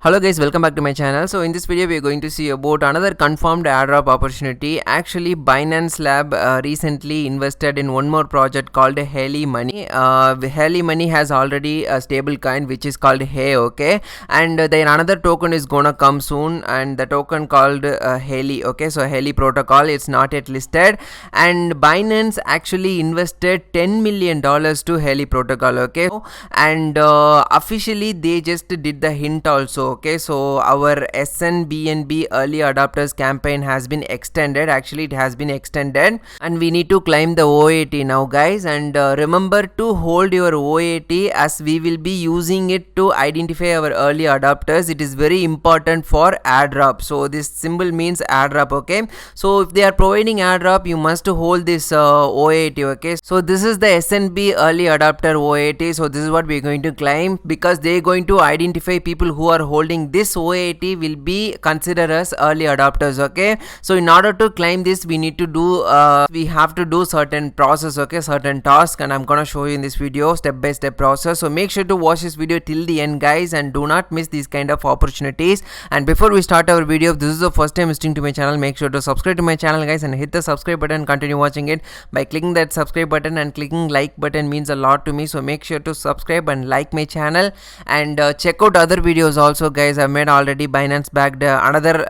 Hello guys, welcome back to my channel. So in this video we are going to see about another confirmed airdrop opportunity. Actually Binance Lab recently invested in one more project called Helio Money. Helio Money has already a stable coin which is called Hey, okay, and then another token is gonna come soon, and the token called Helio, okay. So Helio Protocol, it's not yet listed, and Binance actually invested $10 million to Helio Protocol, okay, and officially they just did the hint also. Okay, so our SNBNB early adopters campaign has been extended. Actually it has been extended and we need to claim the OAT now guys, and remember to hold your OAT as we will be using it to identify our early adopters. It is very important for airdrop. So this symbol means airdrop, okay. So if they are providing airdrop, you must hold this OAT, okay. So this is the SNB early adopter OAT. So this is what we are going to claim, because they are going to identify people who are holding this OAT will be considered as early adopters, okay. So in order to claim this, we need to do we have to do certain process, okay, certain task, and I'm gonna show you in this video step by step process. So make sure to watch this video till the end guys, and do not miss these kind of opportunities. And before we start our video, if this is the first time visiting to my channel, make sure to subscribe to my channel guys, and hit the subscribe button. Continue watching it by clicking that subscribe button, and clicking like button means a lot to me. So make sure to subscribe and like my channel, and check out other videos also guys. I've made already Binance backed another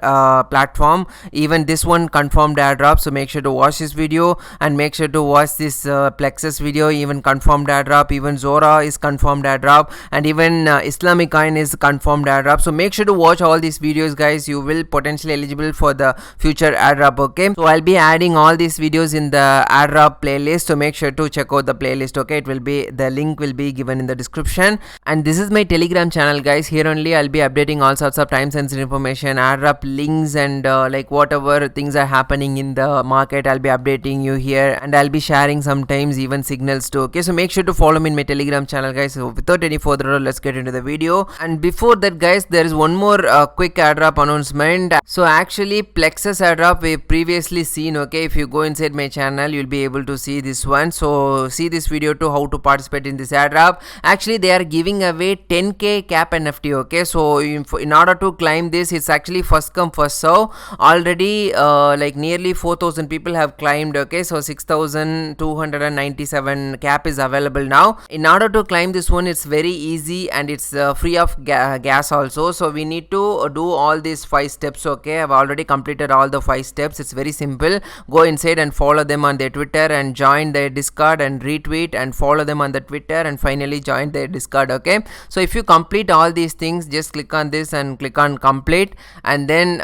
platform, even this one confirmed airdrop. So make sure to watch this video, and make sure to watch this Plexus video, even confirmed airdrop, even Zora is confirmed airdrop, and even Islamic coin is confirmed airdrop. So make sure to watch all these videos guys. You will potentially eligible for the future airdrop, okay. So I'll be adding all these videos in the airdrop playlist, so make sure to check out the playlist, okay. It will be, the link will be given in the description. And this is my Telegram channel guys. Here only I'll be updating all sorts of time sensitive information, airdrop links, and like whatever things are happening in the market, I'll be updating you here, and I'll be sharing sometimes even signals too, okay. So make sure to follow me in my Telegram channel guys. So without any further ado, let's get into the video. And before that guys, there is one more quick airdrop announcement. So actually Plexus airdrop we've previously seen, okay. If you go inside my channel, you'll be able to see this one. So see this video to how to participate in this airdrop. Actually they are giving away 10k cap NFT, okay. So in order to claim this, it's actually first come first serve. Already like nearly 4,000 people have claimed, okay. So 6,297 cap is available now. In order to claim this one, it's very easy, and it's free of gas also. So we need to do all these 5 steps, okay. I've already completed all the 5 steps. It's very simple. Go inside and follow them on their Twitter, and join their Discord, and retweet and follow them on the Twitter, and finally join their Discord, okay. So if you complete all these things, just click on this and click on complete, and then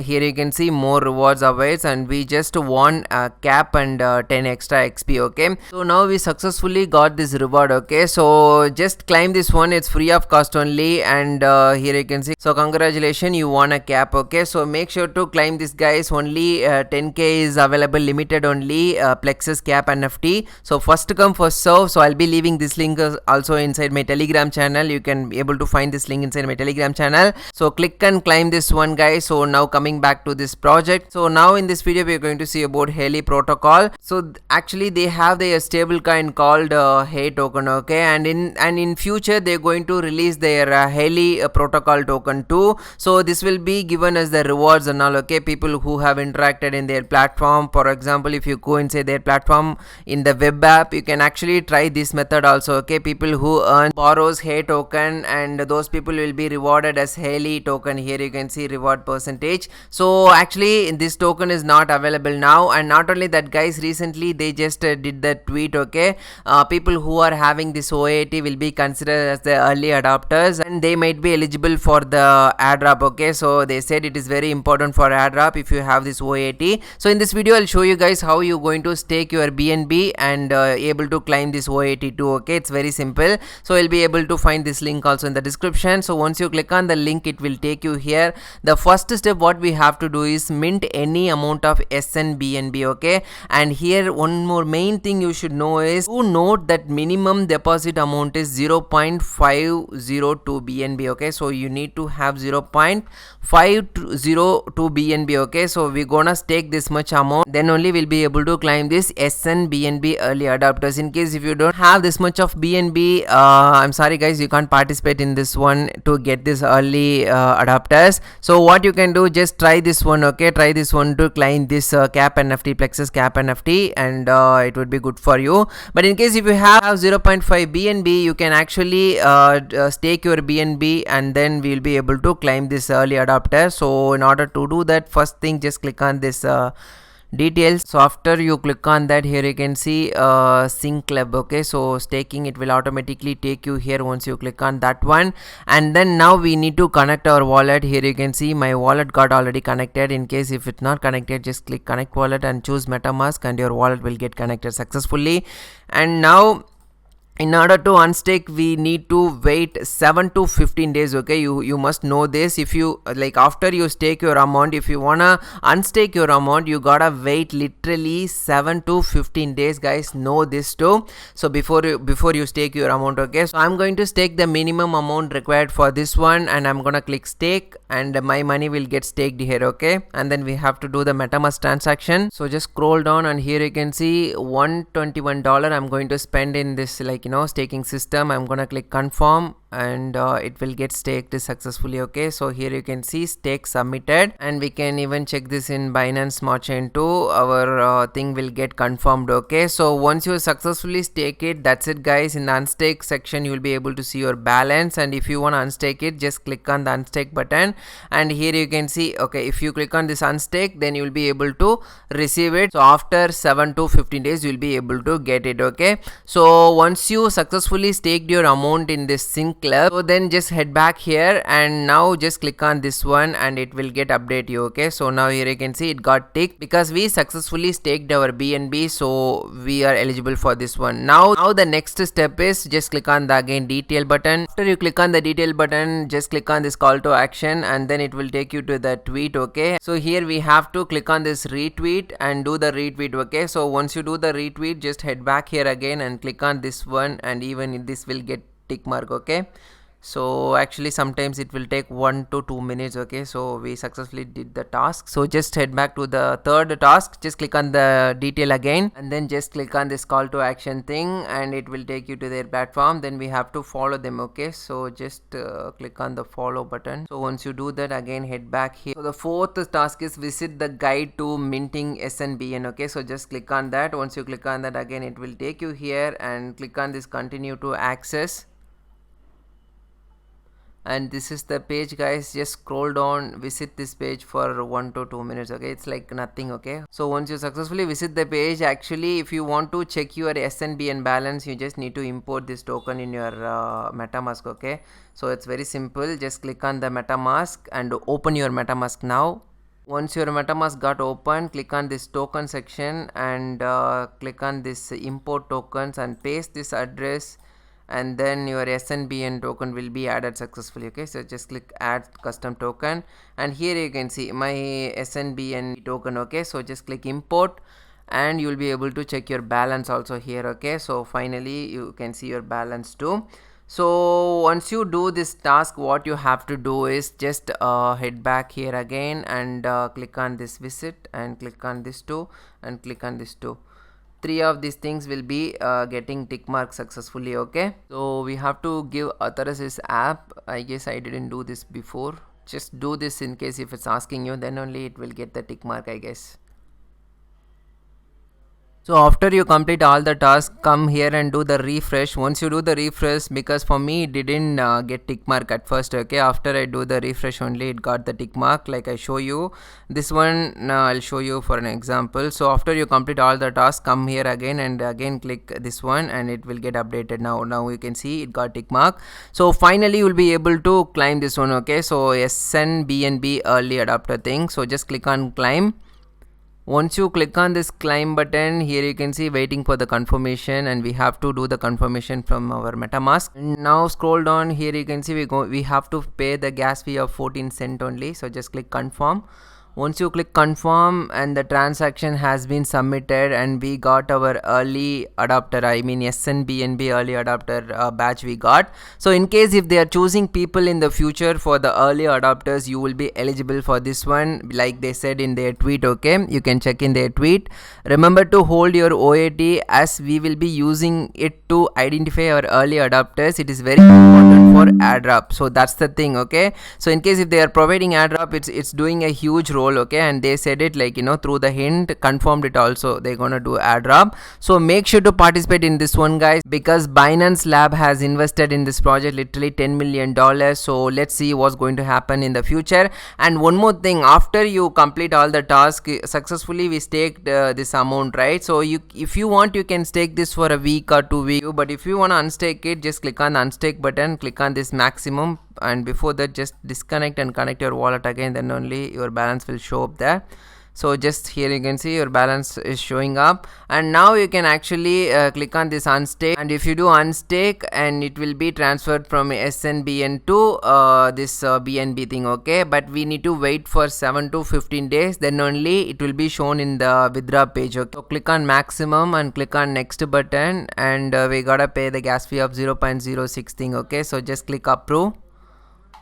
here you can see more rewards awaits, and we just won a cap and 10 extra XP, okay. So now we successfully got this reward, okay. So just claim this one. It's free of cost only, and here you can see, so congratulations, you won a cap, okay. So make sure to claim this guys. Only 10k is available, limited only, Plexus cap NFT. So first come first serve. So I'll be leaving this link also inside my Telegram channel. You can be able to find this link inside my Telegram channel. So click and claim this one guys. So now coming back to this project, so now in this video we are going to see about Helio Protocol. So actually they have their stable coin called Hey token, okay, and in future they're going to release their Helio Protocol token too. So this will be given as the rewards and all, okay. People who have interacted in their platform, for example, if you go inside their platform in the web app, you can actually try this method also, okay. People who borrows Hey token, and those people will be rewarded as Helio token. Here you can see reward percentage. So actually this token is not available now, and not only that guys, recently they just did that tweet, okay. People who are having this OAT will be considered as the early adopters, and they might be eligible for the airdrop, okay. So they said it is very important for airdrop if you have this OAT. So in this video I'll show you guys how you're going to stake your BNB and able to claim this OAT too, okay. It's very simple. So you'll be able to find this link also in the description. So once you click on the link, it will take you here. The first step what we have to do is mint any amount of SNBNB, okay. And here one more main thing you should know is to note that minimum deposit amount is 0.502 BNB, okay. So you need to have 0.502 BNB, okay. So we're gonna stake this much amount, then only we'll be able to claim this SNBNB early adopters. In case if you don't have this much of BNB, I'm sorry guys, you can't participate in this one to get get this early adapters. So what you can do, just try this one, okay? Try this one to claim this cap NFT, Plexus cap NFT, and it would be good for you. But in case if you have 0.5 BNB, you can actually stake your BNB, and then we'll be able to claim this early adapter. So in order to do that, first thing, just click on this details. So after you click on that, here you can see sync club, okay? So staking, it will automatically take you here once you click on that one. And then now we need to connect our wallet. Here you can see my wallet got already connected. In case if it's not connected, just click connect wallet and choose MetaMask, and your wallet will get connected successfully. And now in order to unstake, we need to wait 7 to 15 days, okay? You must know this. If you like, after you stake your amount, if you wanna unstake your amount, you gotta wait literally 7 to 15 days, guys. Know this too. So before you stake your amount, okay? So I'm going to stake the minimum amount required for this one, and I'm gonna click stake, and my money will get staked here, okay? And then we have to do the MetaMask transaction. So just scroll down, and here you can see $121 I'm going to spend in this, like, staking system. I'm gonna click confirm, and it will get staked successfully, okay? So here you can see stake submitted, and we can even check this in Binance Smart Chain too. Our thing will get confirmed, okay? So once you successfully stake it, that's it, guys. In the unstake section, you will be able to see your balance, and if you want to unstake it, just click on the unstake button, and here you can see, okay, if you click on this unstake, then you will be able to receive it. So after 7 to 15 days, you will be able to get it, okay? So once you successfully staked your amount in this sync club, so then just head back here, and now just click on this one, and it will get update you, okay? So now here you can see it got ticked because we successfully staked our BNB, so we are eligible for this one. Now the next step is just click on the again detail button. After you click on the detail button, just click on this call to action, and then it will take you to the tweet, okay? So here we have to click on this retweet and do the retweet, okay? So once you do the retweet, just head back here again and click on this one, and even this will get tick mark, okay? So actually sometimes it will take 1 to 2 minutes, okay? So we successfully did the task. So just head back to the third task, just click on the detail again, and then just click on this call to action thing, and it will take you to their platform. Then we have to follow them, okay? So just click on the follow button. So once you do that, again head back here. So the fourth task is visit the guide to minting SNBN, okay? So just click on that. Once you click on that, again it will take you here, and click on this continue to access, and this is the page, guys. Just scroll down, visit this page for 1 to 2 minutes, okay? It's like nothing, okay? So once you successfully visit the page, actually if you want to check your SNBN balance, you just need to import this token in your MetaMask, okay? So it's very simple. Just click on the MetaMask and open your MetaMask now. Once your MetaMask got open, click on this token section, and click on this import tokens, and paste this address, and then your SNBN token will be added successfully, okay? So just click add custom token, and here you can see my SNBN token, okay? So just click import, and you will be able to check your balance also here, okay? So finally you can see your balance too. So once you do this task, what you have to do is just head back here again, and click on this visit, and click on this too, and click on this too. 3 of these things will be getting tick mark successfully, okay? So we have to give authorize this app. I guess I didn't do this before. Just do this in case if it's asking you, then only it will get the tick mark, I guess. So after you complete all the tasks, come here and do the refresh. Once you do the refresh, because for me it didn't get tick mark at first, okay? After I do the refresh only it got the tick mark, like I show you this one. Now I'll show you for an example. So after you complete all the tasks, come here again and again click this one, and it will get updated. Now you can see it got tick mark. So finally you will be able to climb this one, okay? So SNBNB early adopter thing. So just click on climb. Once you click on this climb button, here you can see waiting for the confirmation, and we have to do the confirmation from our MetaMask. Now scroll down, here you can see we have to pay the gas fee of 14 cents only. So just click confirm. Once you click confirm and the transaction has been submitted and we got our early adopter, I mean SNBNB early adopter batch we got. So in case if they are choosing people in the future for the early adopters, you will be eligible for this one, like they said in their tweet. Okay, you can check in their tweet. Remember to hold your OAT, as we will be using it to identify our early adopters. It is very important for airdrop. So that's the thing. Okay, so in case if they are providing airdrop, it's doing a huge role. Okay, and they said it like, through the hint, confirmed it also, they're gonna do airdrop. So make sure to participate in this one, guys, because Binance Lab has invested in this project literally $10 million. So let's see what's going to happen in the future. And one more thing, after you complete all the tasks successfully, we staked this amount, right? So if you want, you can stake this for a week or 2 weeks, but if you want to unstake it, just click on the unstake button, click on this maximum, and before that just disconnect and connect your wallet again, then only your balance will show up there. So just here you can see your balance is showing up, and now you can actually click on this unstake, and if you do unstake, and it will be transferred from SNBN to this BNB thing. Okay, but we need to wait for 7 to 15 days, then only it will be shown in the withdraw page. Okay, so click on maximum and click on next button, and we gotta pay the gas fee of 0.06 thing. Okay, so just click approve.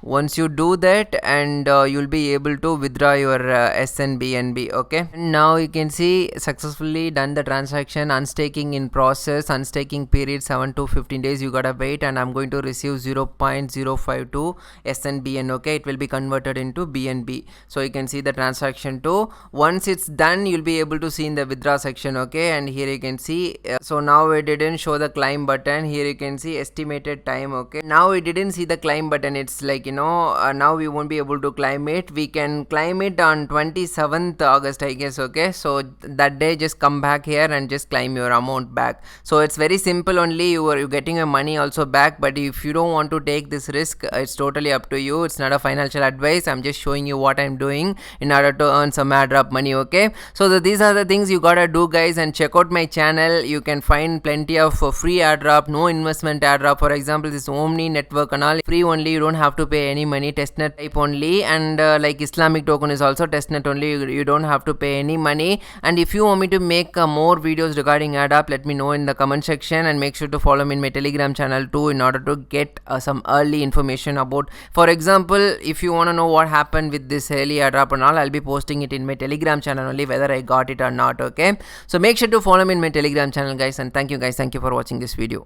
Once you do that, and you'll be able to withdraw your SNBNB. Okay, and now you can see successfully done the transaction. Unstaking in process, unstaking period 7 to 15 days, you gotta wait, and I'm going to receive 0.052 SNBN. Okay, it will be converted into BNB. So you can see the transaction too. Once it's done, you'll be able to see in the withdraw section. Okay, and here you can see so now it didn't show the claim button. Here you can see estimated time. Okay, now we didn't see the claim button. It's like, now we won't be able to claim it. We can claim it on 27th August, I guess. Okay, so that day just come back here and just claim your amount back. So it's very simple only. You're getting your money also back, but if you don't want to take this risk, it's totally up to you. It's not a financial advice. I'm just showing you what I'm doing in order to earn some airdrop money. Okay, so these are the things you gotta do, guys, and check out my channel. You can find plenty of free airdrop, no investment airdrop. For example, this Omni network and all free only, you don't have to pay any money, testnet type only, and like Islamic token is also testnet only, you don't have to pay any money. And if you want me to make more videos regarding airdrop, let me know in the comment section, and make sure to follow me in my Telegram channel too, in order to get some early information about, for example, if you want to know what happened with this Helio airdrop and all, I'll be posting it in my Telegram channel only, whether I got it or not. Okay, so make sure to follow me in my Telegram channel, guys, and thank you, guys. Thank you for watching this video.